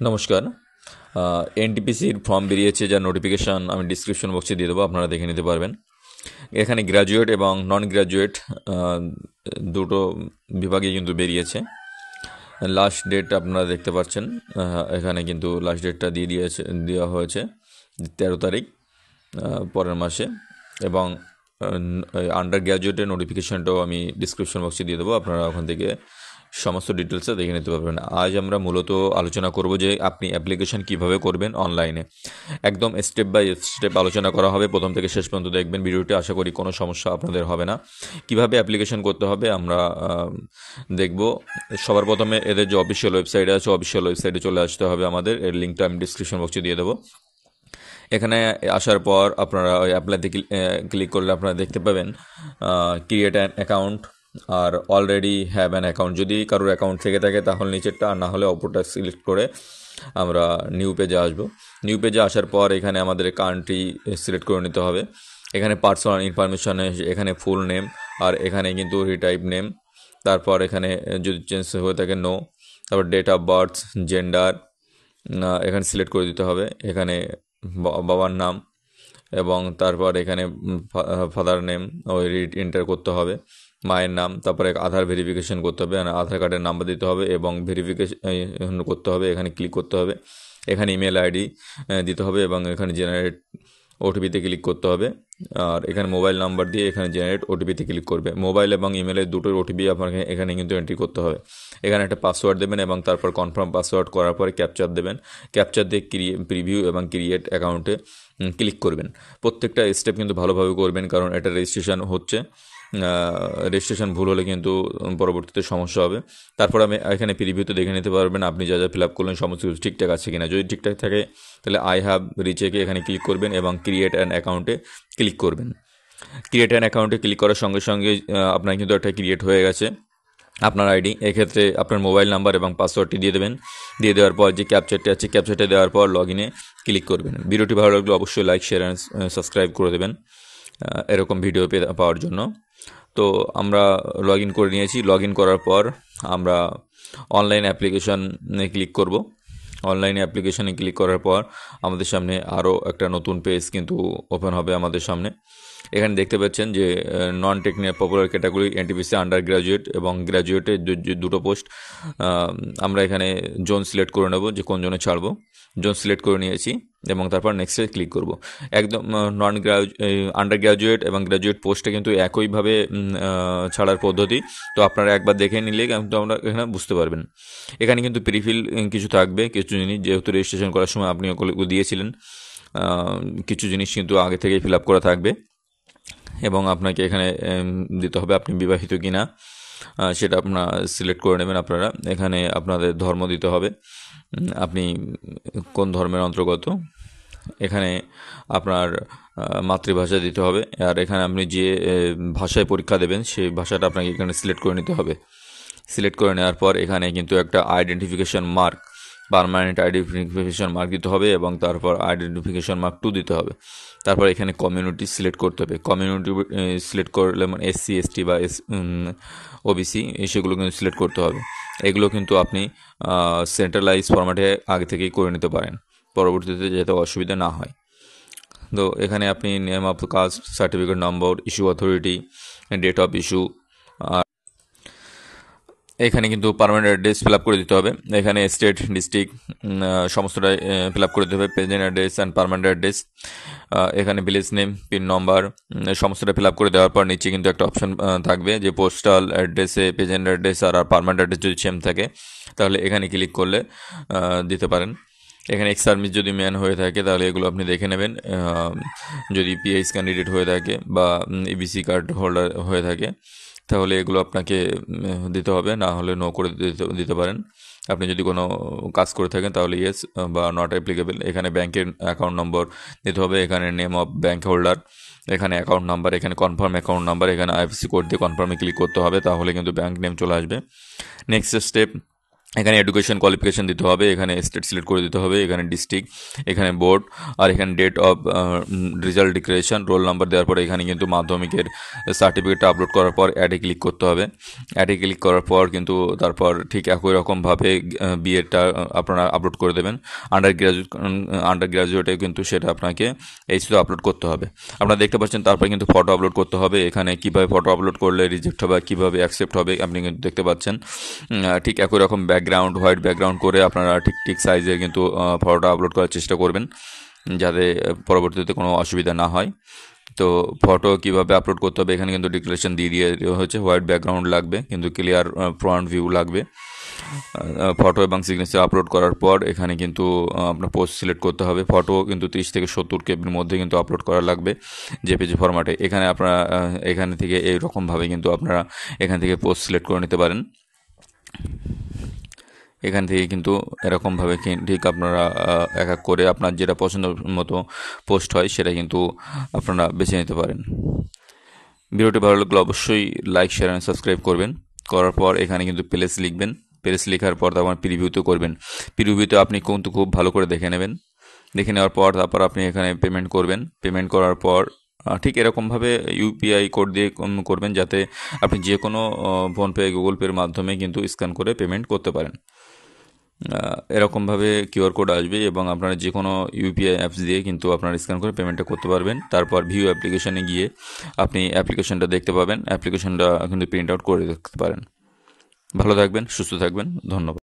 নমস্কার। এনটিপিসির ফর্ম বেরিয়েছে, যার নোটিফিকেশান আমি ডিসক্রিপশন বক্সে দিয়ে দেবো, আপনারা দেখে নিতে পারবেন। এখানে গ্র্যাজুয়েট এবং নন গ্র্যাজুয়েট দুটো বিভাগে কিন্তু বেরিয়েছে। লাস্ট ডেট আপনারা দেখতে পাচ্ছেন, এখানে কিন্তু লাস্ট ডেটটা দেওয়া হয়েছে 13 তারিখ পরের মাসে। এবং আন্ডার গ্র্যাজুয়েটের নোটিফিকেশানটাও আমি ডিসক্রিপশন বক্সে দিয়ে দেবো, আপনারা ওখান থেকে সমস্ত ডিটেলসে দেখে নিতে পারবেন। আজ আমরা মূলত আলোচনা করব যে আপনি অ্যাপ্লিকেশন কিভাবে করবেন অনলাইনে। একদম স্টেপ বাই স্টেপ আলোচনা করা হবে, প্রথম থেকে শেষ পর্যন্ত দেখবেন ভিডিওটি। আশা করি কোনো সমস্যা আপনাদের হবে না। কিভাবে অ্যাপ্লিকেশন করতে হবে আমরা দেখব। সবার প্রথমে এদের যে অফিসিয়াল ওয়েবসাইট আছে, অফিসিয়াল ওয়েবসাইটে চলে আসতে হবে আমাদের। এর লিঙ্কটা আমি ডিসক্রিপশন বক্সে দিয়ে দেবো। এখানে আসার পর আপনারা ওই অ্যাপ্লাইতে ক্লিক করলে আপনারা দেখতে পাবেন ক্রিয়েট অ্যান অ্যাকাউন্ট আর অলরেডি হ্যাভ অ্যান অ্যাকাউন্ট। যদি কারোর অ্যাকাউন্ট থেকে থাকে তাহলে নিচেরটা, আর না হলে অপরটা সিলেক্ট করে আমরা নিউ পেজে আসবো। নিউ পেজে আসার পর এখানে আমাদের কান্ট্রি সিলেক্ট করে নিতে হবে। এখানে পার্সোনাল ইনফরমেশানে এখানে ফুল নেম, আর এখানে কিন্তু রিটাইপ নেম। তারপর এখানে যদি চেঞ্জ হয়ে থাকে নো। তারপর ডেট অফ বার্থ, জেন্ডার এখানে সিলেক্ট করে দিতে হবে। এখানে বাবার নাম এবং তারপর এখানে ফাদার নেম ওই এন্টার করতে হবে। মায়ের নাম, তারপরে আধার ভেরিফিকেশন করতে হবে, আধার কার্ডের নাম্বার দিতে হবে এবং ভেরিফিকেশন করতে হবে। এখানে ক্লিক করতে হবে। এখানে ইমেল আইডি দিতে হবে এবং এখানে জেনারেট ওটিপিতে ক্লিক করতে হবে। আর এখানে মোবাইল নাম্বার দিয়ে এখানে জেনারেট ওটিপিতে ক্লিক করবে। মোবাইল এবং ইমেলের দুটোর ওটিপি আপনাকে এখানে কিন্তু এন্ট্রি করতে হবে। এখানে একটা পাসওয়ার্ড দেবেন এবং তারপর কনফার্ম পাসওয়ার্ড করার পরে ক্যাপচার দেবেন। ক্যাপচার দিয়ে প্রিভিউ এবং ক্রিয়েট অ্যাকাউন্টে ক্লিক করবেন। প্রত্যেকটা স্টেপ কিন্তু ভালোভাবে করবেন, কারণ এটা রেজিস্ট্রেশন হচ্ছে। রেজিস্ট্রেশন ভুল হলে কিন্তু পরবর্তীতে সমস্যা হবে। তারপর আমি এখানে প্রিভিউতে দেখে নিতে পারবেন আপনি যা যা ফিল আপ করলেন সমস্ত কিছু ঠিকঠাক আছে কিনা। যদি ঠিকঠাক থাকে তাহলে আই হ্যাভ রিচেকে এখানে ক্লিক করবেন এবং ক্রিয়েট অ্যান অ্যাকাউন্টে ক্লিক করবেন। ক্রিয়েট অ্যান অ্যাকাউন্টে ক্লিক করার সঙ্গে সঙ্গে আপনার কিন্তু একটা ক্রিয়েট হয়ে গেছে আপনার আইডি। এক্ষেত্রে আপনার মোবাইল নাম্বার এবং পাসওয়ার্ডটি দিয়ে দেবেন। দিয়ে দেওয়ার পর যে ক্যাপচারটি আছে, ক্যাপচারটা দেওয়ার পর লগ ইনে ক্লিক করবেন। ভিডিওটি ভালো লাগলে অবশ্যই লাইক, শেয়ার অ্যান্ড সাবস্ক্রাইব করে দেবেন এরকম ভিডিও পাওয়ার জন্য। তো আমরা লগ ইন করে নিয়েছি। লগ ইন করার পর আমরা অনলাইন অ্যাপ্লিকেশানে ক্লিক করব। অনলাইনে অ্যাপ্লিকেশানে ক্লিক করার পর আমাদের সামনে আরও একটা নতুন পেজ কিন্তু ওপেন হবে আমাদের সামনে। এখানে দেখতে পাচ্ছেন যে non technical popular category NTPC under graduate এবং গ্র্যাজুয়েটের দুটো পোস্ট। আমরা এখানে জোন সিলেক্ট করে নেব যে কোন জোনে ছাড়বো। জোন সিলেক্ট করে নিয়েছি এবং তারপর নেক্সটে ক্লিক করব। একদম আন্ডার গ্র্যাজুয়েট এবং গ্র্যাজুয়েট পোস্টে কিন্তু একইভাবে ছাড়ার পদ্ধতি। তো আপনারা একবার দেখে নিলে কিন্তু আমরা এখানে বুঝতে পারবেন। এখানে কিন্তু প্রিফিল কিছু থাকবে, কিছু জিনিস যেহেতু রেজিস্ট্রেশন করার সময় আপনি ওগুলো দিয়েছিলেন, কিছু জিনিস কিন্তু আগে থেকেই ফিল আপ করা থাকবে এবং আপনাকে এখানে দিতে হবে আপনি বিবাহিত কিনা, সেটা আপনারা সিলেক্ট করে নেবেন। আপনারা এখানে আপনাদের ধর্ম দিতে হবে, আপনি কোন ধর্মের অন্তর্গত। এখানে আপনার মাতৃভাষা দিতে হবে, আর এখানে আপনি যে ভাষায় পরীক্ষা দেবেন সেই ভাষাটা আপনাকে এখানে সিলেক্ট করে নিতে হবে। সিলেক্ট করে নেওয়ার পর এখানে কিন্তু একটা identification mark, permanent identification mark দিতে হবে এবং তারপর আইডেন্টিফিকেশন মার্ক 2 দিতে হবে। তারপর এখানে কমিউনিটি সিলেক্ট করতে হবে। কমিউনিটি সিলেক্ট করলে মানে SC ST বা OBC সেগুলো কিন্তু সিলেক্ট করতে হবে। এগুলো কিন্তু আপনি সেন্ট্রালাইজ ফরম্যাটে আগে থেকেই করে নিতে পারেন, পরবর্তীতে যাতে অসুবিধা না হয়। তো এখানে আপনি name of caste, certificate number, issue authority, date of issue, এখানে কিন্তু পার্মানেন্ট অ্যাড্রেস ফিল আপ করে দিতে হবে। এখানে স্টেট, ডিস্ট্রিক্ট সমস্তটাই ফিল আপ করে দিতে হবে। Present address and permanent address, এখানে ভিলেজ নেম, পিন নম্বর সমস্তটা ফিল আপ করে দেওয়ার পর নিচে কিন্তু একটা অপশন থাকবে যে পোস্টাল অ্যাড্রেসে প্রেজেন্ট অ্যাড্রেস আর পার্মানেন্ট অ্যাড্রেস যদি সেম থাকে তাহলে এখানে ক্লিক করলে দিতে পারেন। এখানে এক্স সার্ভিস যদি ম্যান হয়ে থাকে তাহলে এগুলো আপনি দেখে নেবেন। যদি PH ক্যান্ডিডেট হয়ে থাকে বা EBC কার্ড হোল্ডার হয়ে থাকে তাহলে এগুলো আপনাকে দিতে হবে, না হলে নো করে দিতে পারেন। আপনি যদি কোনো কাজ করে থাকেন তাহলে ইয়েস বা নট অ্যাপ্লিকেবল। এখানে ব্যাংকের অ্যাকাউন্ট নম্বর দিতে হবে, এখানে নেম অফ ব্যাংক হোল্ডার, এখানে অ্যাকাউন্ট নাম্বার, এখানে কনফার্ম অ্যাকাউন্ট নাম্বার, এখানে IFSC কোড দিয়ে কনফার্মে ক্লিক করতে হবে, তাহলে কিন্তু ব্যাংক নেম চলে আসবে। নেক্সট স্টেপ এখানে এডুকেশন কোয়ালিফিকেশন দিতে হবে, এখানে স্টেট সিলেক্ট করে দিতে হবে, এখানে ডিস্ট্রিক্ট, এখানে বোর্ড, আর এখানে date of result declaration, roll number দেওয়ার পরে এখানে কিন্তু মাধ্যমিকের সার্টিফিকেটটা আপলোড করার পর অ্যাডে ক্লিক করতে হবে। অ্যাডে ক্লিক করার পর কিন্তু তারপর ঠিক একই রকমভাবে বিএডটা আপনারা আপলোড করে দেবেন। আন্ডার গ্র্যাজুয়েটে কিন্তু সেটা আপনাকে এই শুধু আপলোড করতে হবে। আপনারা দেখতে পাচ্ছেন তারপর কিন্তু ফটো আপলোড করতে হবে। এখানে কীভাবে ফটো আপলোড করলে রিজেক্ট হবে, কীভাবে অ্যাকসেপ্ট হবে আপনি কিন্তু দেখতে পাচ্ছেন। ঠিক একই রকম ব্যাকগ্রাউন্ড, হোয়াইট ব্যাকগ্রাউন্ড করে আপনারা ঠিক সাইজের কিন্তু ফটোটা আপলোড করার চেষ্টা করবেন, যাতে পরবর্তীতে কোনো অসুবিধা না হয়। তো ফটো কিভাবে আপলোড করতে হবে এখানে কিন্তু ডিক্লারেশন দিয়ে হচ্ছে। হোয়াইট ব্যাকগ্রাউন্ড লাগবে, কিন্তু ক্লিয়ার ফ্রন্ট ভিউ লাগবে। ফটো এবং সিগনেচার আপলোড করার পর এখানে কিন্তু আপনার পোস্ট সিলেক্ট করতে হবে। ফটো কিন্তু 30 থেকে 70 কেবির মধ্যে কিন্তু আপলোড করা লাগবে জেপিজি ফরম্যাটে। এখানে আপনারা এখানে থেকে এইরকমভাবে কিন্তু আপনারা এখান থেকে পোস্ট সিলেক্ট করে নিতে পারেন। এখান থেকে কিন্তু এরকমভাবে ঠিক আপনারা এক এক করে আপনার যেটা পছন্দ মতো পোস্ট হয় সেটা কিন্তু আপনারা বেছে নিতে পারেন। ভিডিওটি ভালো লাগলে অবশ্যই লাইক, শেয়ার অ্যান্ড সাবস্ক্রাইব করবেন। করার পর এখানে কিন্তু প্লেস লিখবেন। প্লেস লেখার পর তারপর প্রিভিউতে করবেন। প্রিভিউতে আপনি কিন্তু খুব ভালো করে দেখে নেবেন। দেখে নেওয়ার পর তারপর আপনি এখানে পেমেন্ট করবেন। পেমেন্ট করার পর ঠিক এরকমভাবে ইউপিআই কোড দিয়ে করবেন, যাতে আপনি যে কোনো ফোনপে, গুগল পের মাধ্যমে কিন্তু স্ক্যান করে পেমেন্ট করতে পারেন। এরকমভাবে কিউআর কোড আসবে এবং আপনারা যে কোনো ইউপিআই অ্যাপস দিয়ে কিন্তু আপনারা স্ক্যান করে পেমেন্টটা করতে পারবেন। তারপর ভিউ অ্যাপ্লিকেশনে গিয়ে আপনি অ্যাপ্লিকেশনটা দেখতে পাবেন। অ্যাপ্লিকেশনটা কিন্তু প্রিন্ট আউট করে দেখতে পারেন। ভালো থাকবেন, সুস্থ থাকবেন, ধন্যবাদ।